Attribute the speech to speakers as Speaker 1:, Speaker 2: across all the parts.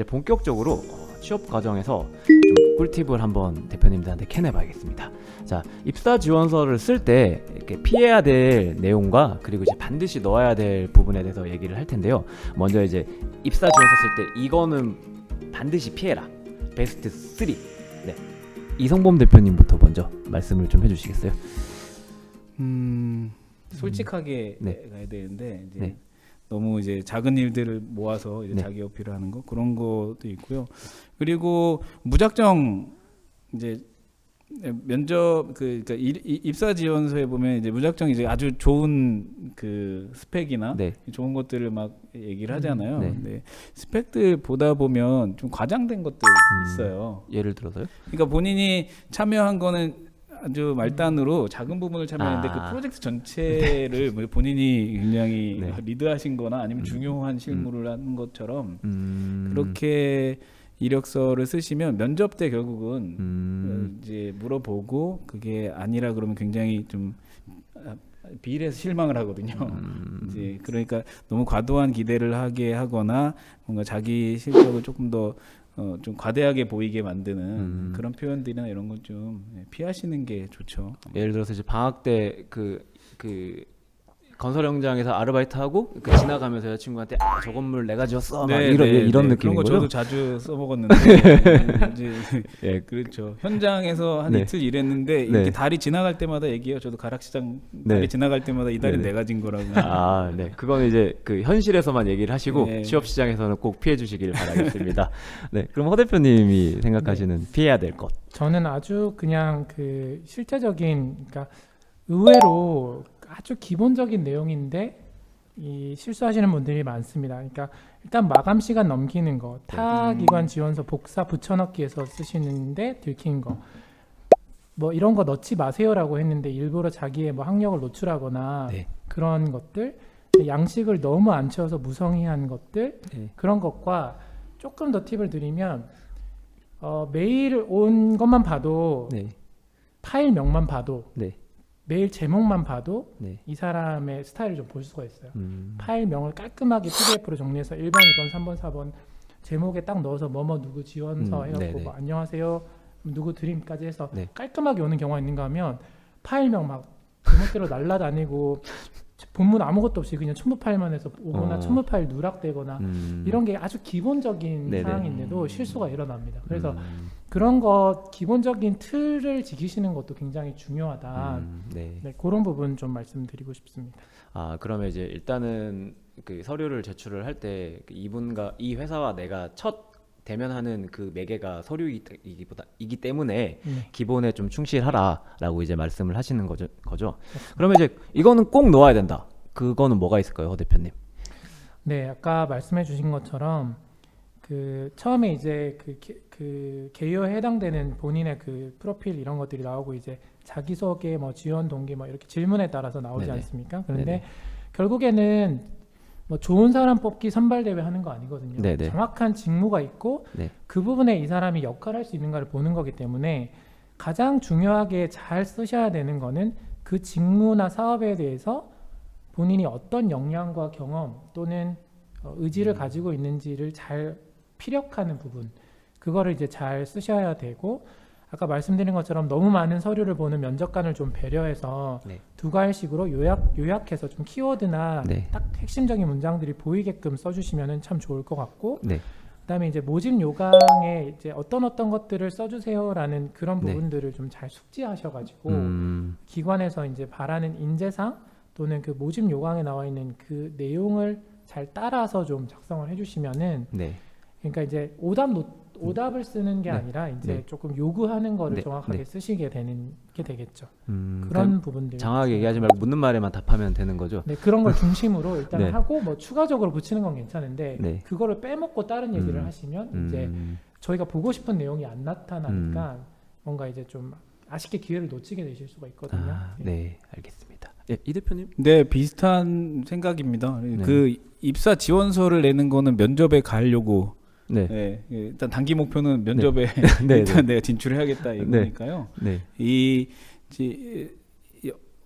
Speaker 1: 이제 본격적으로 취업 과정에서 좀 꿀팁을 한번 대표님들한테 캐내봐야겠습니다. 자, 입사 지원서를 쓸 때 이렇게 피해야 될 내용과 그리고 이제 반드시 넣어야 될 부분에 대해서 얘기를 할 텐데요. 먼저 이제 입사 지원서 쓸 때 이거는 반드시 피해라. 베스트 3. 네. 이성범 대표님부터 먼저 말씀을 좀 해주시겠어요?
Speaker 2: 솔직하게
Speaker 1: 네.
Speaker 2: 가야 되는데 이제
Speaker 1: 네.
Speaker 2: 너무 이제 작은 일들을 모아서 이제
Speaker 1: 네.
Speaker 2: 자기 어필을 하는 거 그런 것도 있고요. 그리고 무작정 이제 면접 그러니까 입사 지원서에 보면 이제 무작정 이제 아주 좋은 그 스펙이나
Speaker 1: 네.
Speaker 2: 좋은 것들을 막 얘기를 하잖아요.
Speaker 1: 네.
Speaker 2: 근데 스펙들 보다 보면 좀 과장된 것들 있어요.
Speaker 1: 예를 들어서요?
Speaker 2: 그러니까 본인이 참여한 거는 아주 말단으로 작은 부분을 참여했는데 그 프로젝트 전체를 본인이 굉장히
Speaker 1: 네.
Speaker 2: 리드하신 거나 아니면 중요한 실무를 한 것처럼
Speaker 1: 그렇게
Speaker 2: 그렇게 이력서를 쓰시면 면접 때 결국은 이제 물어보고 그게 아니라 그러면 굉장히 좀 비일해서 실망을 하거든요. 이제 그러니까 너무 과도한 기대를 하게 하거나 뭔가 자기 실력을 조금 더 좀 과대하게 보이게 만드는 그런 표현들이나 이런 건 좀 피하시는 게 좋죠.
Speaker 1: 예를 들어서 이제 방학 때 그 건설 현장에서 아르바이트하고 그 지나가면서 여자친구한테 저 건물 내가 지었어 막 이런 느낌인
Speaker 2: 그런 거
Speaker 1: 거죠?
Speaker 2: 저도 자주 써먹었는데 이제
Speaker 1: 예.
Speaker 2: 그렇죠. 현장에서 한
Speaker 1: 네.
Speaker 2: 이틀 일했는데
Speaker 1: 네.
Speaker 2: 이렇게 다리 지나갈 때마다 얘기해요. 저도 가락시장
Speaker 1: 네.
Speaker 2: 다리 지나갈 때마다 이 다리
Speaker 1: 네네.
Speaker 2: 내가 진 거라고.
Speaker 1: 아, 네. 그거는 이제 그 현실에서만 얘기를 하시고
Speaker 2: 네.
Speaker 1: 취업 시장에서는 꼭 피해 주시길 바라겠습니다. 네. 그럼 허 대표님이 생각하시는 피해야 될 것.
Speaker 3: 저는 아주 그냥 그 실제적인, 그러니까 의외로 아주 기본적인 내용인데 이 실수하시는 분들이 많습니다. 그러니까 일단 마감 시간 넘기는 거, 타 기관 지원서 복사 붙여넣기에서 쓰시는데 들킨 거, 뭐 이런 거 넣지 마세요라고 했는데 일부러 자기의 뭐 학력을 노출하거나
Speaker 1: 네.
Speaker 3: 그런 것들, 양식을 너무 안 채워서 무성의한 것들,
Speaker 1: 네.
Speaker 3: 그런 것과 조금 더 팁을 드리면 메일 온 것만 봐도
Speaker 1: 네. 파일명만
Speaker 3: 파일명만 봐도
Speaker 1: 네.
Speaker 3: 메일 제목만 봐도
Speaker 1: 네.
Speaker 3: 이 사람의 스타일을 좀 볼 수가 있어요.
Speaker 1: 음.
Speaker 3: 파일명을 깔끔하게 PDF로 정리해서 1번, 2번, 3번, 4번 제목에 딱 넣어서 뭐뭐 누구 지원서 해갖고
Speaker 1: 네네.
Speaker 3: 뭐 안녕하세요 누구 드림까지 해서
Speaker 1: 네.
Speaker 3: 깔끔하게 오는 경우가 있는가 하면 파일명 막 제목대로 날라다니고 본문 아무것도 없이 그냥 첨부 파일만 해서 오거나 첨부 파일 누락되거나 이런 게 아주 기본적인
Speaker 1: 네네.
Speaker 3: 사항인데도 실수가 일어납니다. 그래서 그런 것 기본적인 틀을 지키시는 것도 굉장히 중요하다.
Speaker 1: 네.
Speaker 3: 네, 그런 부분 좀 말씀드리고 싶습니다.
Speaker 1: 아, 그러면 이제 일단은 그 서류를 제출을 할 때 이분과 이 회사와 내가 첫 대면하는 그 매개가 서류이기 때문에
Speaker 3: 네.
Speaker 1: 기본에 좀 충실하라라고 이제 말씀을 하시는 거죠. 그러면 이제 이거는 꼭 넣어야 된다. 그거는 뭐가 있을까요, 허 대표님?
Speaker 3: 네, 아까 말씀해 주신 것처럼 그 처음에 이제 그 개요에 해당되는 본인의 그 프로필 이런 것들이 나오고 이제 자기소개 뭐 지원 동기 뭐 이렇게 질문에 따라서 나오지
Speaker 1: 네네.
Speaker 3: 않습니까? 그런데
Speaker 1: 네네.
Speaker 3: 결국에는 뭐 좋은 사람 뽑기 선발 대회 하는 거 아니거든요.
Speaker 1: 네네.
Speaker 3: 정확한 직무가 있고
Speaker 1: 네.
Speaker 3: 그 부분에 이 사람이 역할할 수 있는가를 보는 거기 때문에 가장 중요하게 잘 쓰셔야 되는 거는 그 직무나 사업에 대해서 본인이 어떤 역량과 경험 또는 의지를 가지고 있는지를 잘 피력하는 부분, 그거를 이제 잘 쓰셔야 되고, 아까 말씀드린 것처럼 너무 많은 서류를 보는 면접관을 좀 배려해서
Speaker 1: 네.
Speaker 3: 두 가지식으로 요약해서 좀 키워드나
Speaker 1: 네.
Speaker 3: 딱 핵심적인 문장들이 보이게끔 써주시면 참 좋을 것 같고,
Speaker 1: 네.
Speaker 3: 그다음에 이제 모집 요강에 이제 어떤 것들을 써주세요라는 그런
Speaker 1: 네.
Speaker 3: 부분들을 좀 잘 숙지하셔가지고 기관에서 이제 바라는 인재상 또는 그 모집 요강에 나와 있는 그 내용을 잘 따라서 좀 작성을 해주시면은,
Speaker 1: 네.
Speaker 3: 그러니까 이제 오답을 쓰는 게
Speaker 1: 네.
Speaker 3: 아니라 이제
Speaker 1: 네.
Speaker 3: 조금 요구하는 거를
Speaker 1: 네.
Speaker 3: 정확하게
Speaker 1: 네.
Speaker 3: 쓰시게 되는 게 되겠죠.
Speaker 1: 그러니까
Speaker 3: 그런 부분들
Speaker 1: 장하게 얘기하지 말고 묻는 말에만 답하면 되는 거죠.
Speaker 3: 네, 그런 걸 중심으로 일단
Speaker 1: 네.
Speaker 3: 하고 뭐 추가적으로 붙이는 건 괜찮은데
Speaker 1: 네.
Speaker 3: 그거를 빼먹고 다른 얘기를 하시면 이제 저희가 보고 싶은 내용이 안 나타나니까 뭔가 이제 좀 아쉽게 기회를 놓치게 되실 수가 있거든요.
Speaker 1: 아, 네, 알겠습니다. 예, 이 대표님?
Speaker 2: 네, 비슷한 생각입니다.
Speaker 1: 네.
Speaker 2: 그 입사 지원서를 내는 거는 면접에 가려고.
Speaker 1: 네.
Speaker 2: 네, 일단 단기 목표는 면접에
Speaker 1: 네,
Speaker 2: 일단 내가 진출해야겠다 이거니까요.
Speaker 1: 네.
Speaker 2: 이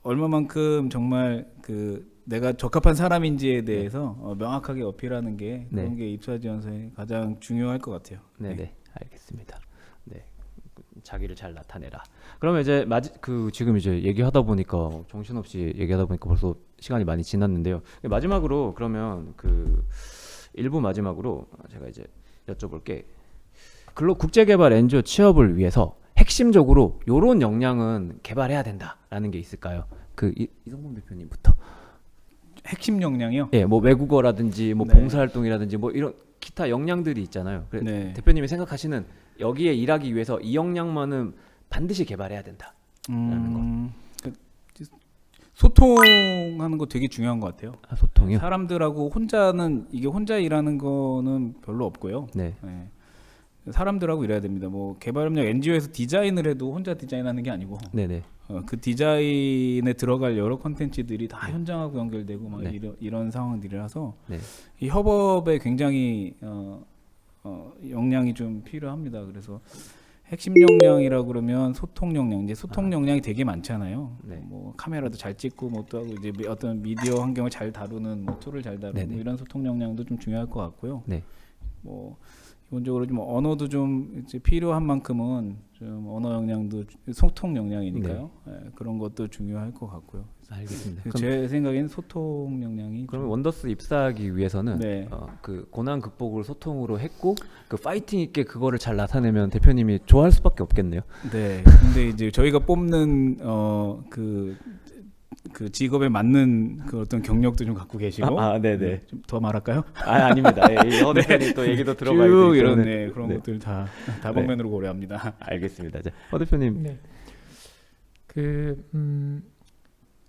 Speaker 2: 얼마만큼 정말 그 내가 적합한 사람인지에 대해서 명확하게 어필하는 게
Speaker 1: 네.
Speaker 2: 그런 게 입사 지원서에 가장 중요할 것 같아요.
Speaker 1: 네네, 알겠습니다. 네, 자기를 잘 나타내라. 그러면 이제 지금 이제 얘기하다 보니까 정신없이 얘기하다 보니까 벌써 시간이 많이 지났는데요. 마지막으로 그러면 그 1부 마지막으로 제가 이제 여쭤볼게. 국제개발 NGO 취업을 위해서 핵심적으로 요런 역량은 개발해야 된다라는 게 있을까요? 이성범 대표님부터.
Speaker 2: 핵심 역량이요?
Speaker 1: 예, 뭐 외국어라든지 뭐
Speaker 2: 네.
Speaker 1: 봉사활동이라든지 뭐 이런 기타 역량들이 있잖아요.
Speaker 2: 네.
Speaker 1: 대표님이 생각하시는 여기에 일하기 위해서 이 역량만은 반드시 개발해야 된다.
Speaker 2: 소통하는 거 되게 중요한 것 같아요.
Speaker 1: 소통이요?
Speaker 2: 사람들하고 혼자 일하는 거는 별로 없고요.
Speaker 1: 네.
Speaker 2: 네. 사람들하고 일해야 됩니다. 뭐 개발협력 NGO에서 디자인을 해도 혼자 디자인하는 게 아니고
Speaker 1: 네네.
Speaker 2: 그 디자인에 들어갈 여러 컨텐츠들이 다 현장하고 연결되고 막
Speaker 1: 네.
Speaker 2: 이런 상황들이라서
Speaker 1: 네.
Speaker 2: 이 협업에 굉장히 역량이 좀 필요합니다. 그래서 핵심 역량이라 그러면 소통 역량, 이제 소통 역량이 되게 많잖아요.
Speaker 1: 네.
Speaker 2: 뭐 카메라도 잘 찍고 뭐 또 하고 이제 어떤 미디어 환경을 잘 다루는 뭐 툴을 잘 다루는
Speaker 1: 네네.
Speaker 2: 이런 소통 역량도 좀 중요할 것 같고요.
Speaker 1: 네.
Speaker 2: 뭐 기본적으로 좀 언어도 좀 이제 필요한 만큼은 좀 언어 역량도 소통 역량이니까요. 예, 그런 것도 중요할 것 같고요.
Speaker 1: 알겠습니다.
Speaker 2: 제 생각에는 소통 역량이
Speaker 1: 그러면 원더스 입사하기 위해서는
Speaker 2: 네.
Speaker 1: 그 고난 극복을 소통으로 했고 그 파이팅 있게 그거를 잘 나타내면 대표님이 좋아할 수밖에 없겠네요.
Speaker 2: 네. 근데 이제 저희가 뽑는 그 직업에 맞는 그 어떤 경력도 좀 갖고 계시고
Speaker 1: 네네.
Speaker 2: 좀 더 말할까요?
Speaker 1: 아닙니다. 예, 허 대표님 또 얘기도 들어봐야
Speaker 2: 쭉
Speaker 1: 되기
Speaker 2: 이런
Speaker 1: 때문에.
Speaker 2: 그런
Speaker 1: 네.
Speaker 2: 것들 다 다방면으로 고려합니다.
Speaker 1: 알겠습니다. 자, 허 대표님.
Speaker 3: 네.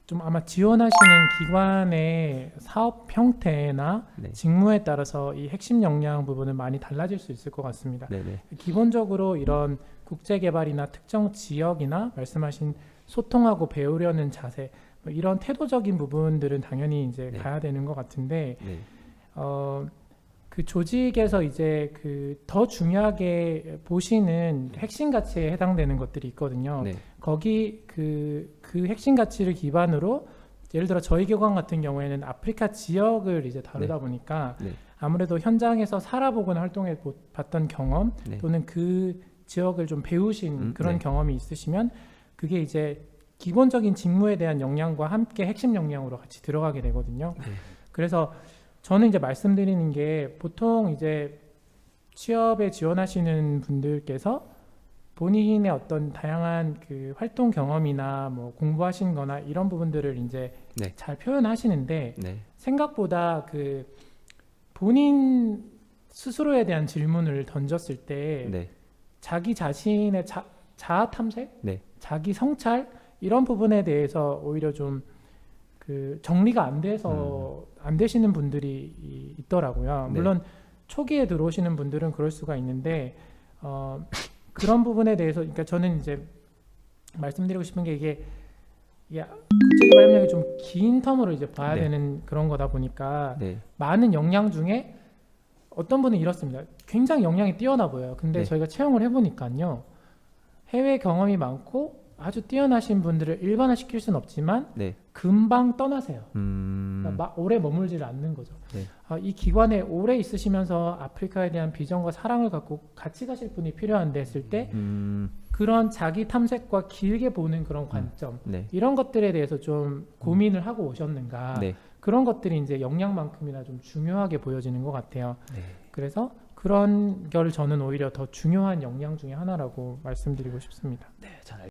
Speaker 3: 좀 아마 지원하시는 기관의 사업 형태나
Speaker 1: 네.
Speaker 3: 직무에 따라서 이 핵심 역량 부분은 많이 달라질 수 있을 것 같습니다.
Speaker 1: 네네.
Speaker 3: 기본적으로 이런 국제 개발이나 특정 지역이나 말씀하신 소통하고 배우려는 자세, 뭐 이런 태도적인 부분들은 당연히 이제
Speaker 1: 네.
Speaker 3: 가야 되는 것 같은데
Speaker 1: 네.
Speaker 3: 그 조직에서 이제 그 더 중요하게 보시는 핵심 가치에 해당되는 것들이 있거든요.
Speaker 1: 네.
Speaker 3: 거기 그 핵심 가치를 기반으로 예를 들어 저희 기관 같은 경우에는 아프리카 지역을 이제 다루다 보니까
Speaker 1: 네.
Speaker 3: 아무래도 현장에서 살아보거나 활동해 봤던 경험
Speaker 1: 네.
Speaker 3: 또는 그 지역을 좀 배우신 그런
Speaker 1: 네.
Speaker 3: 경험이 있으시면 그게 이제 기본적인 직무에 대한 역량과 함께 핵심 역량으로 같이 들어가게 되거든요.
Speaker 1: 네.
Speaker 3: 그래서 저는 이제 말씀드리는 게 보통 이제 취업에 지원하시는 분들께서 본인의 어떤 다양한 그 활동 경험이나 뭐 공부하신 거나 이런 부분들을 이제
Speaker 1: 네.
Speaker 3: 잘 표현하시는데
Speaker 1: 네.
Speaker 3: 생각보다 그 본인 스스로에 대한 질문을 던졌을 때
Speaker 1: 네.
Speaker 3: 자기 자신의 자아 탐색,
Speaker 1: 네.
Speaker 3: 자기 성찰 이런 부분에 대해서 오히려 좀 그 정리가 안 돼서 안 되시는 분들이 있더라고요.
Speaker 1: 네.
Speaker 3: 물론 초기에 들어오시는 분들은 그럴 수가 있는데 그런 부분에 대해서 그러니까 저는 이제 말씀드리고 싶은 게 이게 국제개발 협력이 좀 긴 텀으로 이제 봐야
Speaker 1: 네.
Speaker 3: 되는 그런 거다 보니까
Speaker 1: 네.
Speaker 3: 많은 역량 중에 어떤 분은 이렇습니다. 굉장히 역량이 뛰어나 보여요. 근데
Speaker 1: 네.
Speaker 3: 저희가 채용을 해보니까요. 해외 경험이 많고 아주 뛰어나신 분들을 일반화시킬 수는 없지만
Speaker 1: 네.
Speaker 3: 금방 떠나세요. 그러니까 오래 머물지를 않는 거죠.
Speaker 1: 네.
Speaker 3: 이 기관에 오래 있으시면서 아프리카에 대한 비전과 사랑을 갖고 같이 가실 분이 필요한데 했을 때 그런 자기 탐색과 길게 보는 그런 관점
Speaker 1: 네.
Speaker 3: 이런 것들에 대해서 좀 고민을 하고 오셨는가
Speaker 1: 네.
Speaker 3: 그런 것들이 이제 역량만큼이나 좀 중요하게 보여지는 것 같아요.
Speaker 1: 네.
Speaker 3: 그래서 그런 걸 저는 오히려 더 중요한 역량 중에 하나라고 말씀드리고 싶습니다.
Speaker 1: 네. 잘